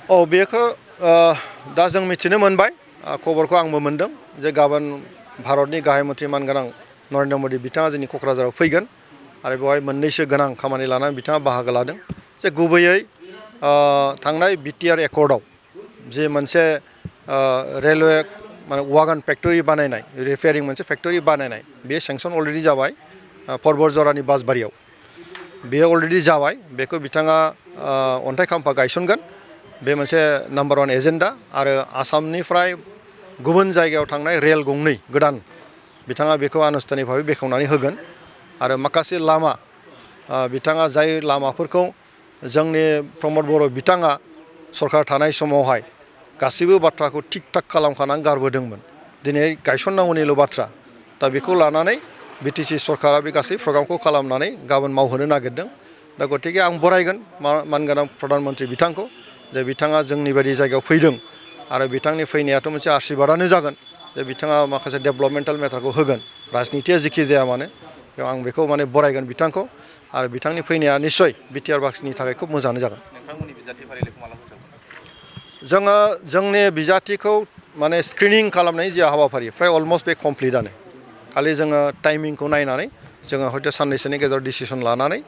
बेखौ दा जों मिथिनो मोनबाय खबरखौ आंबो मोनदों जे गाबोन भारतनि गाहाय मन्थ्रि मानगोनां नरेन्द्र मदि बिथाङा जोंनि क'क्राझाराव फैगोन आरो बेवहाय मोननैसो गोनां खामानि लानानै बिथाङा बाहागो लादों जे गुबैयै थांनाय BTR एकर्डआव जे मोनसे रेलवे माने वागन फेक्टरि बानायनाय रिपेयारिं मोनसे फेक्टरि बानायनाय बे सेंसन अलरेडि जाबाय परबतझरानि बासबारियाव बेयो अलरेडि जाबाय बेखौ बिथाङा अन्थाइ खाम्फा गायसनगोन बे मोनसे नाम्बार 1 एजेन्डा आरो आसामनिफ्राय गुबुन जायगायाव थांनाय रेल गंनै गोदान बिथाङा बेखौ आनुষ্ঠাनिक भाबै बेखेवनानै होगोन आरो माखासे लामा बिथाङा जाय लामाफोरखौ जोंनि प्रमद बर' बिथाङा सरकार थानाय समावहाय गासैबो बाथ्राखौ थिक थाक खालामखानानै गारबोदोंमोन दिनै गायसननांगौनिल' बाथ्रा दा बेखौ लानानै BTC सरकारा बे गासै प्रग्रामखौ खालामनानै गाबोन मावहोनो नागिरदों दा गतिके आं बरायगोन मानगोनां प्रधान मन्त्रि बिथांखौ जे बिथाङा जोंनि बायदि जायगायाव फैदों आरो बिथांनि फैनायाथ' मोनसे आशीर्बादानो जागोन जे बिथाङा माखासे डेभेलपमेन्टेल मेटारखौ होगोन राजनितिया जेखि जाया मानो आं बेखौ माने बरायगोन बिथांखौ आरो बिथांनि फैनाया निस्सय BTR बाक्सिनि थाखाय खोब मोजाङानो जागोन। नोंथांमोननि बिजाथि फारिलाइखौ माला फोसावगोन? जोङो जोंनि बिजाथिखौ माने स्क्रिनिं खालामनायनि जे हाबाफारि फ्राय अलमस्ट बे कमप्लिटआनो खालि जोङो टाइमिंखौ नायनानै जोङो हयथ' साननैसोनि गेजेराव डिसिसन लानानै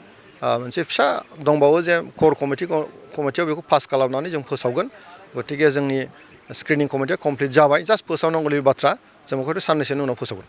मोनसे फिसा दंबावो जे क'र कमिटियाव बेखौ पास खालामनानै जों फोसावगोन गतिके जोंनि स्क्रिनिं कमिटिया कमप्लिट जाबाय जास्ट फोसावनांगौनि बाथ्रा जों बेखौ साननैसोनि उनाव फोसावगोन।